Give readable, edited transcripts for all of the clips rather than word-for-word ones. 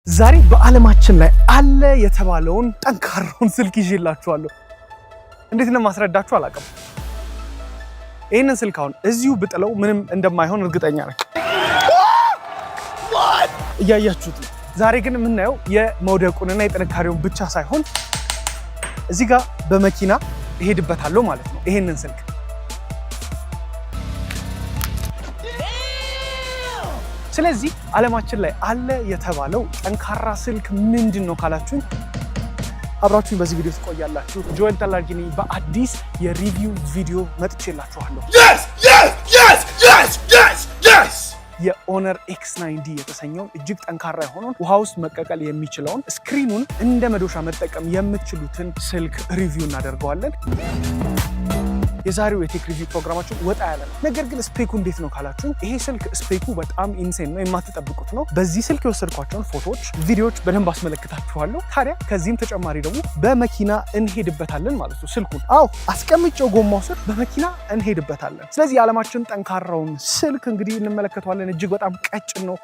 ዛሬ በዓለማችን ላይ አለ የተባለውን ጠንካራውን ስልክ ይዤላችኋለሁ። እንዴት ነው ማስረዳችሁ አላውቅም። ይሄንን ስልክ አሁን እዚሁ ብጥለው ምንም እንደማይሆን እርግጠኛ ነኝ። እያያችሁት ነው። ዛሬ ግን የምናየው የመውደቁንና የጥንካሬውን ብቻ ሳይሆን እዚህ ጋር በመኪና እሄድበታለሁ ማለት ነው። ይሄንን ስልክ ስለዚህ ዓለማችን ላይ አለ የተባለው ጠንካራ ስልክ ምንድነው ካላችሁኝ አብራችሁኝ በዚህ ቪዲዮ ትቆያላችሁ። ጆኤል ተላርጊ ነኝ። በአዲስ የሪቪው ቪዲዮ መጥቼላችኋለሁ። የኦነር ኤክስ9ዲ የተሰኘውን እጅግ ጠንካራ የሆነውን ውሃ ውስጥ መቀቀል የሚችለውን ስክሪኑን እንደ መዶሻ መጠቀም የምትችሉትን ስልክ ሪቪው እናደርገዋለን። የዛሬው የቴክ ሪቪው ፕሮግራማችን ወጣ ያለ ነው። ነገር ግን ስፔኩ እንዴት ነው ካላችሁ ይሄ ስልክ ስፔኩ በጣም ኢንሴን ነው፣ የማትጠብቁት ነው። በዚህ ስልክ የወሰድኳቸውን ፎቶዎች፣ ቪዲዮዎች በደንብ አስመለክታችኋለሁ። ታዲያ ከዚህም ተጨማሪ ደግሞ በመኪና እንሄድበታለን ማለት ነው። ስልኩን አስቀምጬው ጎማው ስር በመኪና እንሄድበታለን። ስለዚህ የዓለማችን ጠንካራውን ስልክ እንግዲህ እንመለከተዋለን። እጅግ በጣም ቀጭን ነው።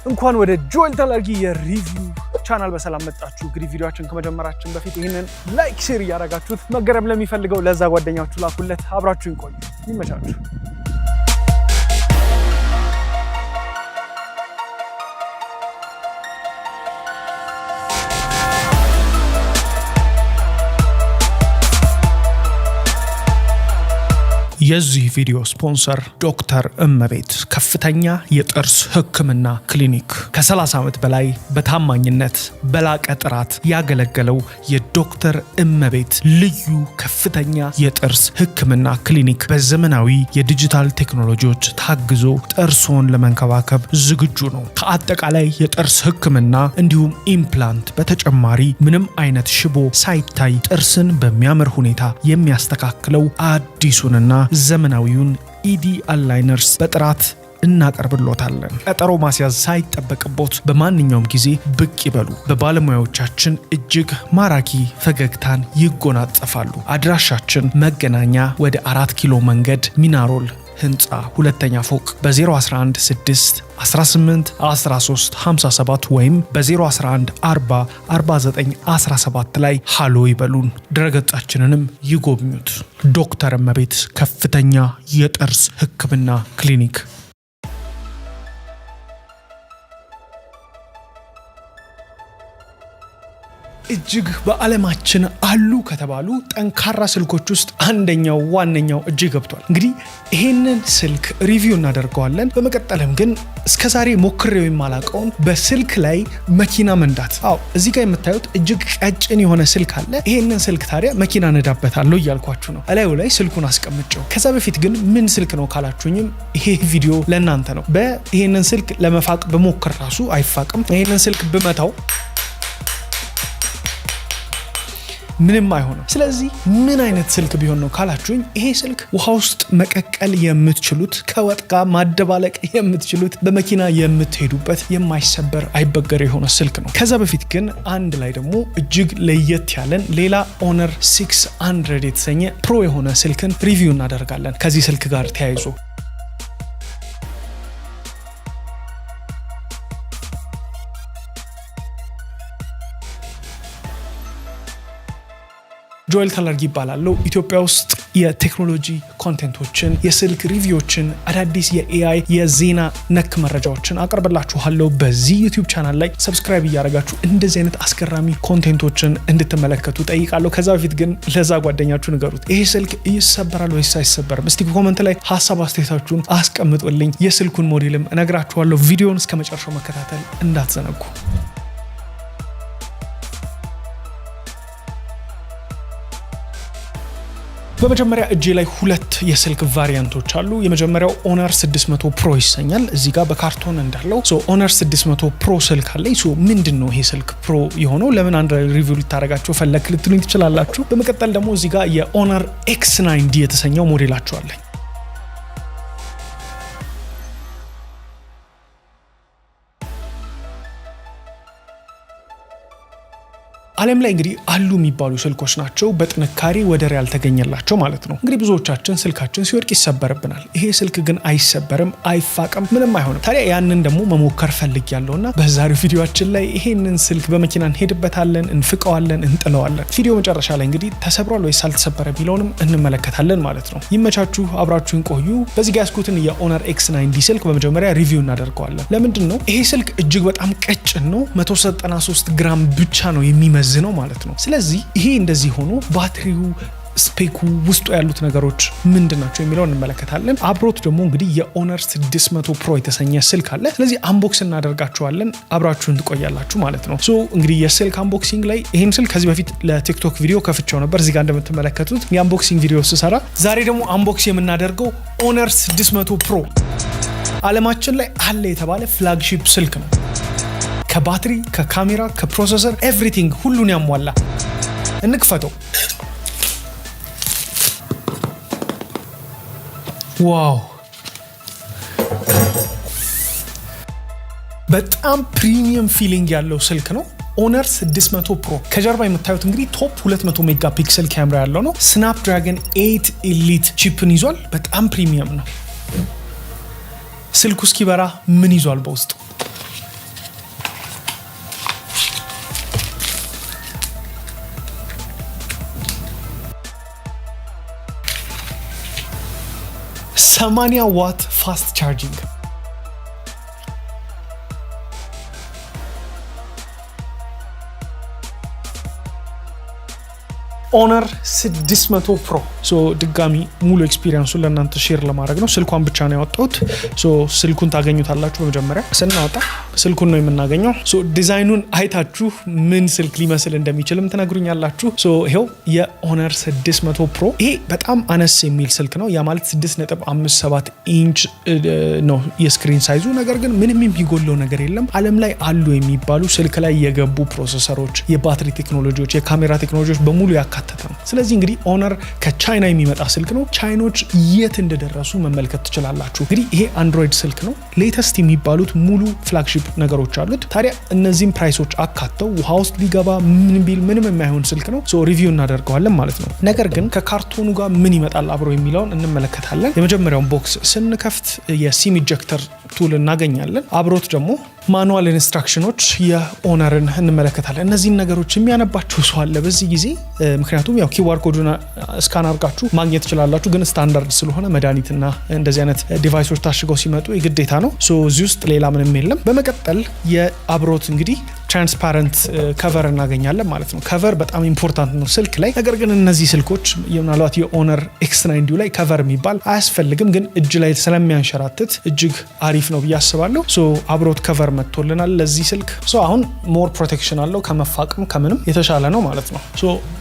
እንኳን ወደ ጆኤል ተላርጊ የሪቪው ቻናል በሰላም መጣችሁ። እንግዲህ ቪዲዮአችን ከመጀመራችን በፊት ይህንን ላይክ፣ ሼር እያደረጋችሁት መገረም ለሚፈልገው ለዛ ጓደኛችሁ ላኩለት። አብራችሁን ቆዩ። ይመቻችሁ። የዚህ ቪዲዮ ስፖንሰር ዶክተር እመቤት ከፍተኛ የጥርስ ሕክምና ክሊኒክ። ከ30 ዓመት በላይ በታማኝነት በላቀ ጥራት ያገለገለው የዶክተር እመቤት ልዩ ከፍተኛ የጥርስ ሕክምና ክሊኒክ በዘመናዊ የዲጂታል ቴክኖሎጂዎች ታግዞ ጥርሶን ለመንከባከብ ዝግጁ ነው። ከአጠቃላይ የጥርስ ሕክምና እንዲሁም ኢምፕላንት በተጨማሪ ምንም አይነት ሽቦ ሳይታይ ጥርስን በሚያምር ሁኔታ የሚያስተካክለው አዲሱንና ዘመናዊውን ኢዲ አላይነርስ በጥራት እናቀርብሎታለን። ቀጠሮ ማስያዝ ሳይጠበቅቦት በማንኛውም ጊዜ ብቅ ይበሉ። በባለሙያዎቻችን እጅግ ማራኪ ፈገግታን ይጎናጸፋሉ። አድራሻችን መገናኛ ወደ 4 ኪሎ መንገድ ሚናሮል ህንፃ ሁለተኛ ፎቅ በ011 6 18 13 57 ወይም በ011 40 49 17 ላይ ሃሎ ይበሉን። ድረገጻችንንም ይጎብኙት። ዶክተር እመቤት ከፍተኛ የጥርስ ሕክምና ክሊኒክ። እጅግ በዓለማችን አሉ ከተባሉ ጠንካራ ስልኮች ውስጥ አንደኛው ዋነኛው እጅ ገብቷል። እንግዲህ ይሄንን ስልክ ሪቪው እናደርገዋለን። በመቀጠልም ግን እስከዛሬ ሞክሬው የማላውቀውን በስልክ ላይ መኪና መንዳት። እዚህ ጋር የምታዩት እጅግ ቀጭን የሆነ ስልክ አለ። ይሄንን ስልክ ታዲያ መኪና ነዳበታለሁ እያልኳችሁ ነው። እላዩ ላይ ስልኩን አስቀምጨው። ከዛ በፊት ግን ምን ስልክ ነው ካላችሁኝም ይሄ ቪዲዮ ለእናንተ ነው። ይሄንን ስልክ ለመፋቅ በሞክር ራሱ አይፋቅም። ይሄንን ስልክ ብመታው ምንም አይሆንም። ስለዚህ ምን አይነት ስልክ ቢሆን ነው ካላችሁኝ ይሄ ስልክ ውሃ ውስጥ መቀቀል የምትችሉት፣ ከወጥ ጋር ማደባለቅ የምትችሉት፣ በመኪና የምትሄዱበት የማይሰበር አይበገር የሆነ ስልክ ነው። ከዛ በፊት ግን አንድ ላይ ደግሞ እጅግ ለየት ያለን ሌላ ኦነር 600 የተሰኘ ፕሮ የሆነ ስልክን ሪቪው እናደርጋለን ከዚህ ስልክ ጋር ተያይዞ። ጆኤል ተላርጊ ይባላል። ኢትዮጵያ ውስጥ የቴክኖሎጂ ኮንቴንቶችን፣ የስልክ ሪቪዎችን፣ አዳዲስ የኤአይ የዜና ነክ መረጃዎችን አቀርብላችኋለሁ በዚህ ዩቲዩብ ቻናል ላይ። ሰብስክራይብ እያደረጋችሁ እንደዚህ አይነት አስገራሚ ኮንቴንቶችን እንድትመለከቱ ጠይቃለሁ። ከዛ በፊት ግን ለዛ ጓደኛችሁ ንገሩት። ይሄ ስልክ ይሰበራል ወይስ አይሰበርም? እስቲ ኮመንት ላይ ሀሳብ አስተያየታችሁን አስቀምጡልኝ። የስልኩን ሞዴልም እነግራችኋለሁ። ቪዲዮውን እስከ መጨረሻው መከታተል እንዳትዘነጉ። በመጀመሪያ እጄ ላይ ሁለት የስልክ ቫሪያንቶች አሉ። የመጀመሪያው ኦነር 600 ፕሮ ይሰኛል። እዚህ ጋር በካርቶን እንዳለው ኦነር 600 ፕሮ ስልክ አለኝ። ምንድነው ይሄ ስልክ ፕሮ የሆነው? ለምን አንድ ሪቪው ልታረጋችሁ ፈለክ ልትሉኝ ትችላላችሁ። በመቀጠል ደግሞ እዚህ ጋር የኦነር ኤክስ9ዲ የተሰኘው ሞዴላቸው አለኝ። ዓለም ላይ እንግዲህ አሉ የሚባሉ ስልኮች ናቸው በጥንካሬ ወደር ያልተገኘላቸው ማለት ነው። እንግዲህ ብዙዎቻችን ስልካችን ሲወድቅ ይሰበርብናል። ይሄ ስልክ ግን አይሰበርም፣ አይፋቅም፣ ምንም አይሆንም። ታዲያ ያንን ደግሞ መሞከር ፈልጊያለሁና በዛሬው ቪዲዮአችን ላይ ይሄንን ስልክ በመኪና እንሄድበታለን፣ እንፍቀዋለን፣ እንጥለዋለን። ቪዲዮ መጨረሻ ላይ እንግዲህ ተሰብሯል ወይስ አልተሰበረ ቢለውንም እንመለከታለን ማለት ነው። ይመቻችሁ፣ አብራችሁን ቆዩ። በዚህ ጋር ያስኩትን የኦነር X90 ስልክ በመጀመሪያ ሪቪው እናደርገዋለን። ለምንድን ነው ይሄ ስልክ እጅግ በጣም ቀጭን ነው፣ 193 ግራም ብቻ ነው የሚመዝነው ማለት ነው። ስለዚህ ይሄ እንደዚህ ሆኖ ባትሪው ስፔኩ ውስጡ ያሉት ነገሮች ምንድናቸው የሚለው እንመለከታለን። አብሮት ደግሞ እንግዲህ የኦነር 600 ፕሮ የተሰኘ ስልክ አለ። ስለዚህ አንቦክስ እናደርጋቸዋለን፣ አብራችሁን ትቆያላችሁ ማለት ነው። ሶ እንግዲህ የስልክ አንቦክሲንግ ላይ ይሄን ስልክ ከዚህ በፊት ለቲክቶክ ቪዲዮ ከፍቼው ነበር። እዚህ ጋር እንደምትመለከቱት የአንቦክሲንግ ቪዲዮ ስሰራ፣ ዛሬ ደግሞ አንቦክስ የምናደርገው ኦነር 600 ፕሮ ዓለማችን ላይ አለ የተባለ ፍላግሺፕ ስልክ ነው። ከባትሪ፣ ከካሜራ፣ ከፕሮሰሰር ኤቭሪቲንግ ሁሉን ያሟላ። እንክፈተው። ዋው በጣም ፕሪሚየም ፊሊንግ ያለው ስልክ ነው። ኦነር 600 ፕሮ ከጀርባ የምታዩት እንግዲህ ቶፕ 200 ሜጋ ፒክሰል ካሜራ ያለው ነው። ስናፕድራገን 8 ኤሊት ቺፕን ይዟል። በጣም ፕሪሚየም ነው። ስልኩ እስኪበራ ምን ይዟል በውስጡ? ሰማንያ ዋት ፋስት ቻርጂንግ ኦነር 600 ፕሮ ድጋሚ ሙሉ ኤክስፒሪየንሱን ለእናንተ ሼር ለማድረግ ነው። ስልኳን ብቻ ነው ያወጣሁት። ስልኩን ታገኙታላችሁ። በመጀመሪያ ስናወጣ ስልኩን ነው የምናገኘው። ዲዛይኑን አይታችሁ ምን ስልክ ሊመስል እንደሚችልም ትነግሩኛላችሁ። ይሄው የኦነር 600 ፕሮ ይሄ በጣም አነስ የሚል ስልክ ነው። ያ ማለት 6.57 ኢንች ነው የስክሪን ሳይዙ። ነገር ግን ምንም የሚጎለው ነገር የለም። ዓለም ላይ አሉ የሚባሉ ስልክ ላይ የገቡ ፕሮሰሰሮች፣ የባትሪ ቴክኖሎጂዎች፣ የካሜራ ቴክኖሎጂዎች በሙሉ ያካተተ ነው። ስለዚህ እንግዲህ ኦነር ከቻይና የሚመጣ ስልክ ነው። ቻይኖች የት እንደደረሱ መመልከት ትችላላችሁ። እንግዲህ ይሄ አንድሮይድ ስልክ ነው። ሌተስት የሚባሉት ሙሉ ፍላግሺፕ ነገሮች አሉት። ታዲያ እነዚህም ፕራይሶች አካተው ውሃ ውስጥ ቢገባ ምን ቢል ምንም የማይሆን ስልክ ነው። ሪቪው እናደርገዋለን ማለት ነው። ነገር ግን ከካርቶኑ ጋር ምን ይመጣል አብሮ የሚለውን እንመለከታለን። የመጀመሪያውን ቦክስ ስንከፍት የሲም ኢንጀክተር ቱል እናገኛለን። አብሮት ደግሞ ማኑዋል ኢንስትራክሽኖች የኦነርን እንመለከታለን። እነዚህን ነገሮች የሚያነባቸው ሰው አለ በዚህ ጊዜ፣ ምክንያቱም ያው ኪዋር ኮዱን ስካን አድርጋችሁ ማግኘት ትችላላችሁ። ግን ስታንዳርድ ስለሆነ መድኃኒትና እንደዚህ አይነት ዲቫይሶች ታሽገው ሲመጡ የግዴታ ነው። እዚህ ውስጥ ሌላ ምንም የለም። በመቀጠል የአብሮት እንግዲህ ትራንስፓረንት ከቨር እናገኛለን ማለት ነው። ከቨር በጣም ኢምፖርታንት ነው ስልክ ላይ። ነገር ግን እነዚህ ስልኮች ምናልባት የኦነር X90 ላይ ከቨር የሚባል አያስፈልግም፣ ግን እጅ ላይ ስለሚያንሸራትት እጅግ አሪፍ ነው ብዬ አስባለሁ። አብሮት ከቨር መጥቶልናል ለዚህ ስልክ። አሁን ሞር ፕሮቴክሽን አለው፣ ከመፋቅም ከምንም የተሻለ ነው ማለት ነው።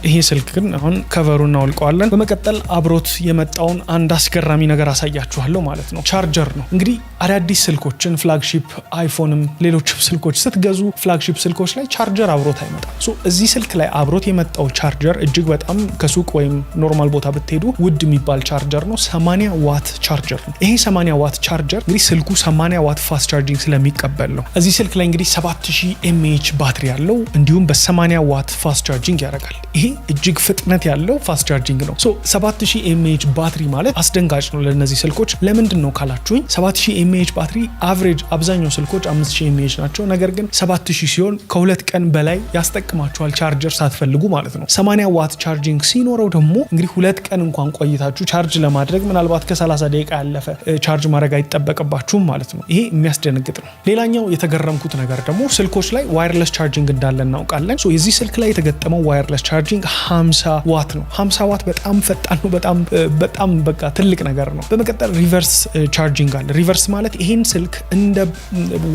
ይሄ ስልክ ግን አሁን ከቨሩን እናወልቀዋለን። በመቀጠል አብሮት የመጣውን አንድ አስገራሚ ነገር አሳያችኋለሁ ማለት ነው። ቻርጀር ነው። እንግዲህ አዳዲስ ስልኮችን ፍላግሺፕ አይፎንም ሌሎችም ስልኮች ስትገዙ ፍላግሺፕ ስልኮች ላይ ቻርጀር አብሮት አይመጣም። እዚህ ስልክ ላይ አብሮት የመጣው ቻርጀር እጅግ በጣም ከሱቅ ወይም ኖርማል ቦታ ብትሄዱ ውድ የሚባል ቻርጀር ነው። 80 ዋት ቻርጀር ነው። ይሄ 80 ዋት ቻርጀር እንግዲህ ስልኩ 80 ዋት ፋስት ቻርጂንግ ስለሚቀበል ነው። እዚህ ስልክ ላይ እንግዲህ 7000 ኤምኤች ባትሪ ያለው እንዲሁም በ80 ዋት ፋስት ቻርጂንግ ያደርጋል። ይሄ እጅግ ፍጥነት ያለው ፋስት ቻርጂንግ ነው። 7000 ኤምኤች ባትሪ ማለት አስደንጋጭ ነው ለነዚህ ስልኮች። ለምንድን ነው ካላችሁኝ 7000 ኤምኤች ባትሪ አቨሬጅ አብዛኛው ስልኮች 5000 ኤምኤች ናቸው። ነገር ግን 7000 ሲሆን ከሁለት ቀን በላይ ያስጠቅማችኋል ቻርጀር ሳትፈልጉ ማለት ነው። 80 ዋት ቻርጂንግ ሲኖረው ደግሞ እንግዲህ ሁለት ቀን እንኳን ቆይታችሁ ቻርጅ ለማድረግ ምናልባት ከ30 ደቂቃ ያለፈ ቻርጅ ማድረግ አይጠበቅባችሁም ማለት ነው። ይሄ የሚያስደነግጥ ነው። ሌላኛው የተገረምኩት ነገር ደግሞ ስልኮች ላይ ዋየርለስ ቻርጂንግ እንዳለ እናውቃለን። የዚህ ስልክ ላይ የተገጠመው ዋየርለስ ቻርጂንግ 50 ዋት ነው። 50 ዋት በጣም ፈጣን ነው። በጣም በቃ ትልቅ ነገር ነው። በመቀጠል ሪቨርስ ቻርጂንግ አለ። ሪቨርስ ማለት ይሄን ስልክ እንደ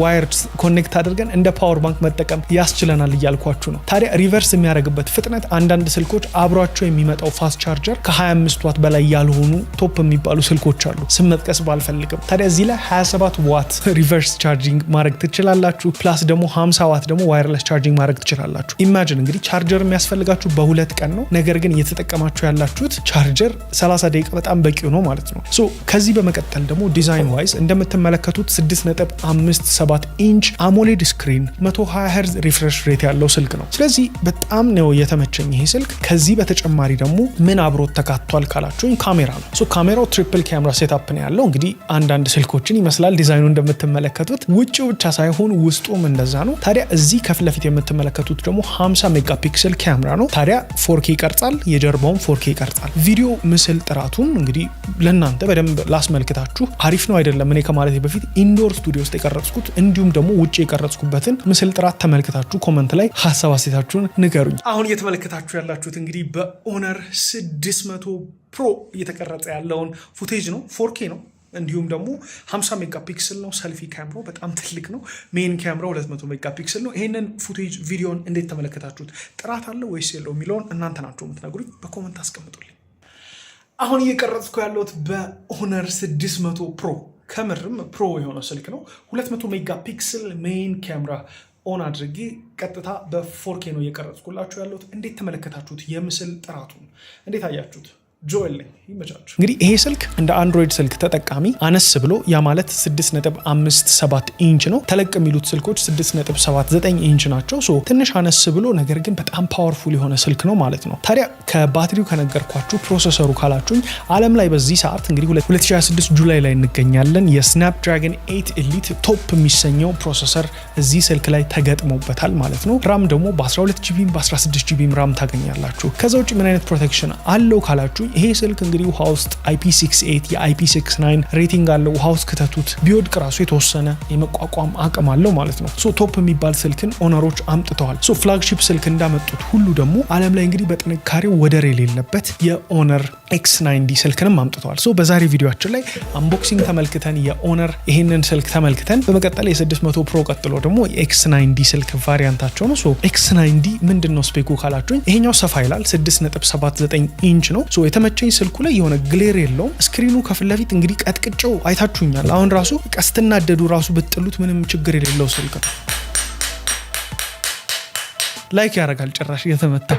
ዋየር ኮኔክት አድርገን እንደ ፓወር ባንክ መጠቀም ያስችለናል እያልኳችሁ ነው። ታዲያ ሪቨርስ የሚያደርግበት ፍጥነት አንዳንድ ስልኮች አብሯቸው የሚመጣው ፋስት ቻርጀር ከ25 ዋት በላይ ያልሆኑ ቶፕ የሚባሉ ስልኮች አሉ። ስም መጥቀስ ባልፈልግም። ታዲያ እዚህ ላይ 27 ዋት ሪቨርስ ቻርጂንግ ማድረግ ትችላላችሁ። ፕላስ ደግሞ 50 ዋት ደግሞ ዋየርለስ ቻርጂንግ ማድረግ ትችላላችሁ። ኢማጂን እንግዲህ ቻርጀር የሚያስፈልጋችሁ በሁለት ቀን ነው። ነገር ግን እየተጠቀማችሁ ያላችሁት ቻርጀር 30 ደቂቃ በጣም በቂው ነው ማለት ነው። ከዚህ በመቀጠል ደግሞ ዲዛይን ዋይዝ እንደምታዩት እንደምትመለከቱት 6.57 ኢንች አሞሌድ ስክሪን 120 Hz ሪፍሬሽ ሬት ያለው ስልክ ነው። ስለዚህ በጣም ነው የተመቸኝ ይሄ ስልክ። ከዚህ በተጨማሪ ደግሞ ምን አብሮት ተካቷል ካላችሁኝ ካሜራ ነው። ካሜራው ትሪፕል ካሜራ ሴትአፕ ነው ያለው። እንግዲህ አንዳንድ ስልኮችን ይመስላል ዲዛይኑ እንደምትመለከቱት፣ ውጭው ብቻ ሳይሆን ውስጡም እንደዛ ነው። ታዲያ እዚህ ከፊት ለፊት የምትመለከቱት ደግሞ 50 ሜጋፒክሰል ካሜራ ነው። ታዲያ 4K ይቀርጻል፣ የጀርባውን 4K ይቀርጻል። ቪዲዮ ምስል ጥራቱን እንግዲህ ለእናንተ በደንብ ላስመልክታችሁ። አሪፍ ነው አይደለም እኔ ከማለቴ በፊት ኢንዶር ስቱዲዮ ውስጥ የቀረጽኩት እንዲሁም ደግሞ ውጭ የቀረጽኩበትን ምስል ጥራት ተመልክታችሁ ኮመንት ላይ ሀሳብ አስተያየታችሁን ንገሩኝ። አሁን እየተመለከታችሁ ያላችሁት እንግዲህ በኦነር 600 ፕሮ እየተቀረጸ ያለውን ፉቴጅ ነው። 4K ነው። እንዲሁም ደግሞ 50 ሜጋፒክሰል ነው። ሰልፊ ካሜራው በጣም ትልቅ ነው። ሜን ካሜራው 200 ሜጋፒክሰል ነው። ይሄንን ፉቴጅ ቪዲዮን እንዴት ተመለከታችሁት? ጥራት አለው ወይስ የለው የሚለውን እናንተ ናችሁ የምትነግሩኝ። በኮመንት አስቀምጡልኝ። አሁን እየቀረጽኩ ያለሁት በኦነር 600 ፕሮ ከምርም ፕሮ የሆነ ስልክ ነው። 200 ሜጋፒክሰል ሜን ካሜራ ኦን አድርጌ ቀጥታ በ4K ነው እየቀረጽኩላችሁ ያለሁት። እንዴት ተመለከታችሁት? የምስል ጥራቱን እንዴት አያችሁት? ጆል ይመቻችሁ። እንግዲህ ይሄ ስልክ እንደ አንድሮይድ ስልክ ተጠቃሚ አነስ ብሎ ያ ማለት 6.57 ኢንች ነው። ተለቅ የሚሉት ስልኮች 6.79 ኢንች ናቸው። ትንሽ አነስ ብሎ ነገር ግን በጣም ፓወርፉል የሆነ ስልክ ነው ማለት ነው። ታዲያ ከባትሪው ከነገርኳችሁ ፕሮሰሰሩ ካላችሁኝ ዓለም ላይ በዚህ ሰዓት እንግዲህ 2026 ጁላይ ላይ እንገኛለን። የስናፕድራገን 8 ኤሊት ቶፕ የሚሰኘው ፕሮሰሰር እዚህ ስልክ ላይ ተገጥሞበታል ማለት ነው። ራም ደግሞ በ12 ጂቢ በ16 ጂቢ ራም ታገኛላችሁ። ከዛ ውጭ ምን አይነት ፕሮቴክሽን አለው ካላችሁ ይሄ ስልክ እንግዲህ ውሃ ውስጥ IP68 የIP69 ሬቲንግ አለው። ውሃ ውስጥ ከተቱት ቢወድቅ ራሱ የተወሰነ የመቋቋም አቅም አለው ማለት ነው። ቶፕ የሚባል ስልክን ኦነሮች አምጥተዋል። ፍላግሺፕ ስልክ እንዳመጡት ሁሉ ደግሞ ዓለም ላይ እንግዲህ በጥንካሬው ወደር የሌለበት የኦነር X90 ስልክንም አምጥተዋል። በዛሬ ቪዲዮአችን ላይ አንቦክሲንግ ተመልክተን የኦነር ይሄንን ስልክ ተመልክተን በመቀጠል የ600 ፕሮ ቀጥሎ ደግሞ የX90 ስልክ ቫሪያንታቸው ነው። X90 ምንድነው ስፔኩ ካላችሁኝ ይሄኛው ሰፋ ይላል 6.79 ኢንች ነው። የተመቸኝ ስልኩ ላይ የሆነ ግሌር የለውም። ስክሪኑ ከፊት ለፊት እንግዲህ ቀጥቅጨው አይታችሁኛል። አሁን ራሱ ቀስትናደዱ ራሱ ብጥሉት ምንም ችግር የሌለው ስልክ ነው። ላይክ ያደርጋል ጭራሽ እየተመታ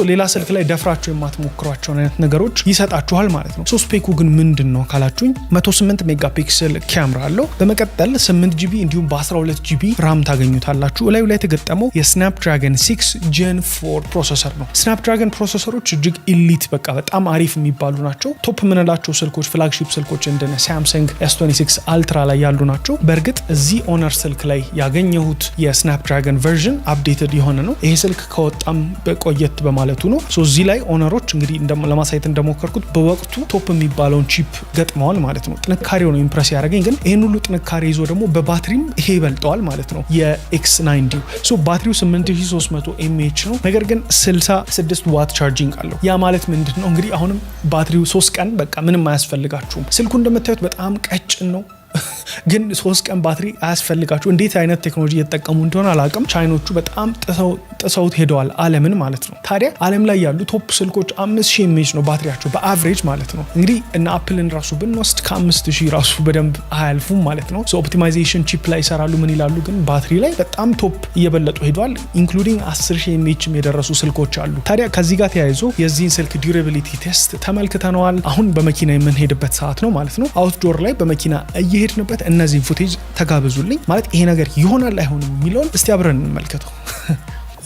ሌላ ስልክ ላይ ደፍራችሁ የማትሞክሯቸውን አይነት ነገሮች ይሰጣችኋል ማለት ነው። ስፔኩ ግን ምንድነው ካላችሁኝ 108 ሜጋፒክሰል ካሜራ አለው። በመቀጠል 8 ጂቢ እንዲሁም በ12 ጂቢ ራም ታገኙታላችሁ። ላዩ ላይ የተገጠመው የስናፕድራገን 6 ጄን 4 ፕሮሰሰር ነው። ስናፕድራገን ፕሮሰሰሮች እጅግ ኢሊት በጣም አሪፍ የሚባሉ ናቸው። ቶፕ የምንላቸው ስልኮች ፍላግሺፕ ስልኮች እንደነ ሳምሰንግ S26 አልትራ ላይ ያሉ ናቸው። በእርግጥ እዚህ ኦነር ስልክ ላይ ያገኘሁት የስናፕድራገን ቨርዥን አፕዴትድ የሆነ ነው። ይሄ ስልክ ከወጣም በቆየት በማለቱ ነው። እዚህ ላይ ኦነሮች እንግዲህ ለማሳየት እንደሞከርኩት በወቅቱ ቶፕ የሚባለውን ቺፕ ገጥመዋል ማለት ነው። ጥንካሬው ነው ኢምፕረስ ያደረገኝ። ግን ይህን ሁሉ ጥንካሬ ይዞ ደግሞ በባትሪም ይሄ ይበልጠዋል ማለት ነው። የX90 ባትሪው 8300 mAh ነው። ነገር ግን 66 ዋት ቻርጂንግ አለው። ያ ማለት ምንድን ነው እንግዲህ አሁንም ባትሪው 3 ቀን በቃ ምንም አያስፈልጋችሁም። ስልኩ እንደምታዩት በጣም ቀጭን ነው ግን 3 ቀን ባትሪ አያስፈልጋችሁ። እንዴት አይነት ቴክኖሎጂ እየተጠቀሙ እንደሆነ አላውቅም። ቻይኖቹ በጣም ጥሰውት ሄደዋል ዓለምን ማለት ነው። ታዲያ ዓለም ላይ ያሉ ቶፕ ስልኮች 5000 mAh ነው ባትሪያቸው በአቨሬጅ ማለት ነው። እንግዲህ እና አፕልን ራሱ ብንወስድ ከ5000 ራሱ በደንብ አያልፉም ማለት ነው። ኦፕቲማይዜሽን ቺፕ ላይ ይሰራሉ ምን ይላሉ፣ ግን ባትሪ ላይ በጣም ቶፕ እየበለጡ ሄደዋል። ኢንክሉዲንግ 10000 mAh የደረሱ ስልኮች አሉ። ታዲያ ከዚህ ጋር ተያይዞ የዚህን ስልክ ዲዩራቢሊቲ ቴስት ተመልክተነዋል። አሁን በመኪና የምንሄድበት ሰዓት ነው ማለት ነው። አውትዶር ላይ በመኪና እየሄድንበት እነዚህ ፉቴጅ ተጋብዙልኝ ማለት ይሄ ነገር ይሆናል አይሆንም የሚለውን እስቲ አብረን እንመልከተው።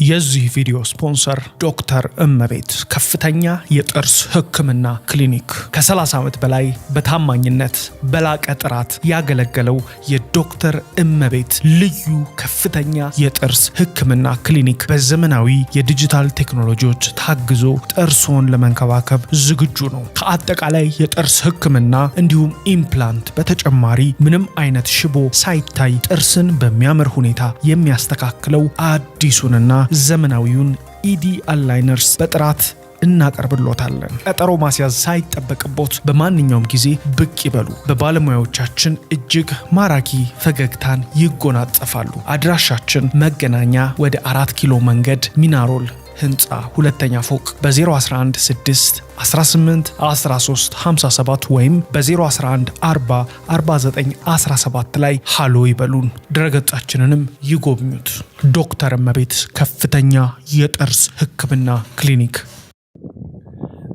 የዚህ ቪዲዮ ስፖንሰር ዶክተር እመቤት ከፍተኛ የጥርስ ሕክምና ክሊኒክ ከ30 ዓመት በላይ በታማኝነት በላቀ ጥራት ያገለገለው የዶክተር እመቤት ልዩ ከፍተኛ የጥርስ ሕክምና ክሊኒክ በዘመናዊ የዲጂታል ቴክኖሎጂዎች ታግዞ ጥርሶን ለመንከባከብ ዝግጁ ነው። ከአጠቃላይ የጥርስ ሕክምና እንዲሁም ኢምፕላንት በተጨማሪ ምንም አይነት ሽቦ ሳይታይ ጥርስን በሚያምር ሁኔታ የሚያስተካክለው አዲሱንና ዘመናዊውን ኢዲ አላይነርስ በጥራት እናቀርብሎታለን። ቀጠሮ ማስያዝ ሳይጠበቅቦት በማንኛውም ጊዜ ብቅ ይበሉ። በባለሙያዎቻችን እጅግ ማራኪ ፈገግታን ይጎናጸፋሉ። አድራሻችን መገናኛ ወደ 4 ኪሎ መንገድ ሚናሮል ህንፃ 2ኛ ፎቅ በ011 6 18 13 57 ወይም በ011 40 49 17 ላይ ሃሎ ይበሉን። ድረገጻችንንም ይጎብኙት። ዶክተር እመቤት ከፍተኛ የጥርስ ሕክምና ክሊኒክ።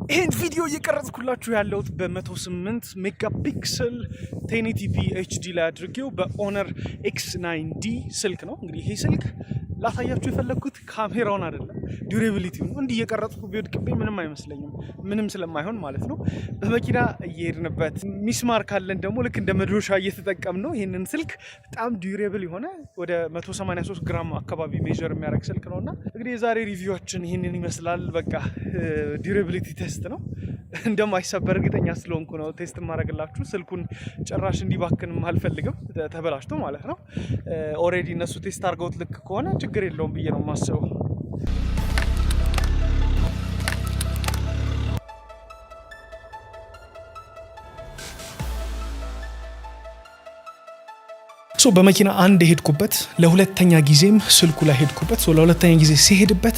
ይህን ቪዲዮ እየቀረጽኩላችሁ ያለሁት በ108 ሜጋፒክሰል 1080p HD ላይ አድርጌው በኦነር X9D ስልክ ነው። እንግዲህ ይሄ ስልክ ላሳያችሁ የፈለኩት ካሜራውን አይደለም ዱሬቢሊቲው ነው። እንዲህ እየቀረጽኩ ቢወድቅብኝ ምንም አይመስለኝም፣ ምንም ስለማይሆን ማለት ነው። በመኪና እየሄድንበት ሚስማር ካለን ደግሞ ልክ እንደ መዶሻ እየተጠቀም ነው። ይህንን ስልክ በጣም ዱሬብል የሆነ ወደ 183 ግራም አካባቢ ሜዥር የሚያደርግ ስልክ ነውና እንግዲህ የዛሬ ሪቪዋችን ይህንን ይመስላል። በቃ ዱሬቢሊቲ ቴስት ነው። እንደማይሰበር እርግጠኛ ስለሆንኩ ነው ቴስት ማድረግላችሁ። ስልኩን ጭራሽ እንዲባክንም አልፈልግም፣ ተበላሽቶ ማለት ነው። ኦሬዲ እነሱ ቴስት አድርገውት ልክ ከሆነ ችግር የለውም ብዬ ነው የማስበው። በመኪና አንድ ሄድኩበት፣ ለሁለተኛ ጊዜም ስልኩ ላይ ሄድኩበት። ለሁለተኛ ጊዜ ሲሄድበት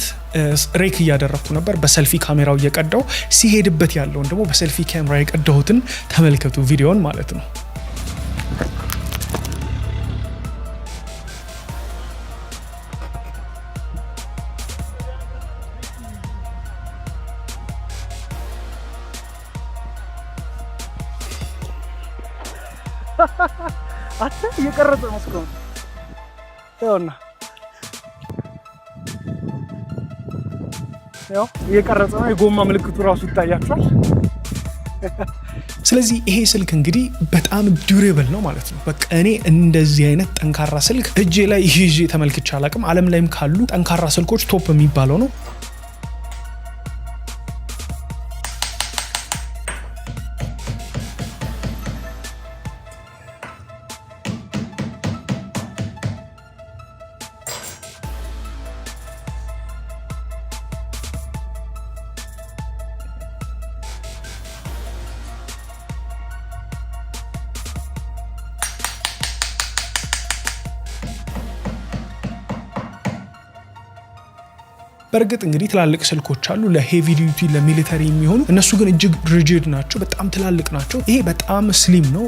ሬክ እያደረኩ ነበር፣ በሰልፊ ካሜራው እየቀዳው ሲሄድበት ያለውን ደግሞ በሰልፊ ካሜራ የቀዳሁትን ተመልከቱ፣ ቪዲዮን ማለት ነው። አታ እየቀረጸ ነው እስካሁን ያውና እየቀረጸ ነው። የጎማ ምልክቱ ራሱ ይታያችኋል። ስለዚህ ይሄ ስልክ እንግዲህ በጣም ዱሬብል ነው ማለት ነው። በቃ እኔ እንደዚህ አይነት ጠንካራ ስልክ እጄ ላይ ይዤ ተመልክቼ አላውቅም። ዓለም ላይም ካሉ ጠንካራ ስልኮች ቶፕ የሚባለው ነው። በእርግጥ እንግዲህ ትላልቅ ስልኮች አሉ ለሄቪ ዲዩቲ ለሚሊተሪ የሚሆኑ፣ እነሱ ግን እጅግ ሪጂድ ናቸው፣ በጣም ትላልቅ ናቸው። ይሄ በጣም ስሊም ነው።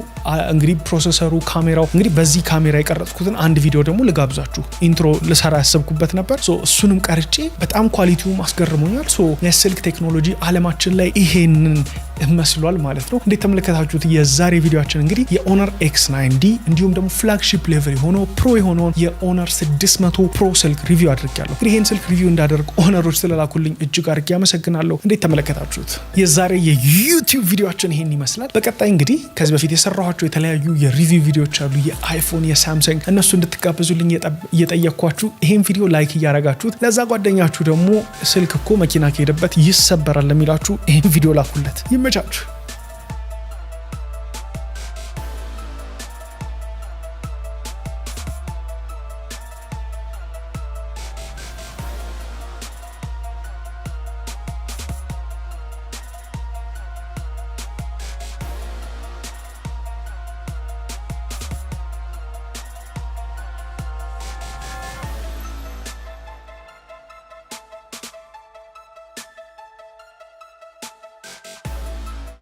እንግዲህ ፕሮሰሰሩ፣ ካሜራው እንግዲህ በዚህ ካሜራ የቀረጽኩትን አንድ ቪዲዮ ደግሞ ልጋብዛችሁ። ኢንትሮ ልሰራ ያሰብኩበት ነበር፣ እሱንም ቀርጬ በጣም ኳሊቲውም አስገርሞኛል። የስልክ ቴክኖሎጂ አለማችን ላይ ይሄንን መስሏል ማለት ነው። እንዴት ተመለከታችሁት? የዛሬ ቪዲዮአችን እንግዲህ የኦነር X9D እንዲሁም ደግሞ ፍላግሺፕ ሌቨል የሆነው ፕሮ የሆነውን የኦነር 600 ፕሮ ስልክ ሪቪው አድርጌያለሁ። እንግዲህ ይሄን ስልክ ሪቪው እንዳደርግ ኦነሮች ስለላኩልኝ እጅግ አድርጌ አመሰግናለሁ። እንዴት ተመለከታችሁት? የዛሬ የዩቲዩብ ቪዲዮአችን ይሄን ይመስላል። በቀጣይ እንግዲህ ከዚህ በፊት የሰራኋቸው የተለያዩ የሪቪው ቪዲዮዎች አሉ፣ የአይፎን፣ የሳምሰንግ፣ እነሱ እንድትጋበዙልኝ እየጠየቅኳችሁ ይሄን ቪዲዮ ላይክ እያረጋችሁት፣ ለዛ ጓደኛችሁ ደግሞ ስልክ እኮ መኪና ከሄደበት ይሰበራል ለሚላችሁ ይሄን ቪዲዮ ላኩለት። ይመቻችሁ።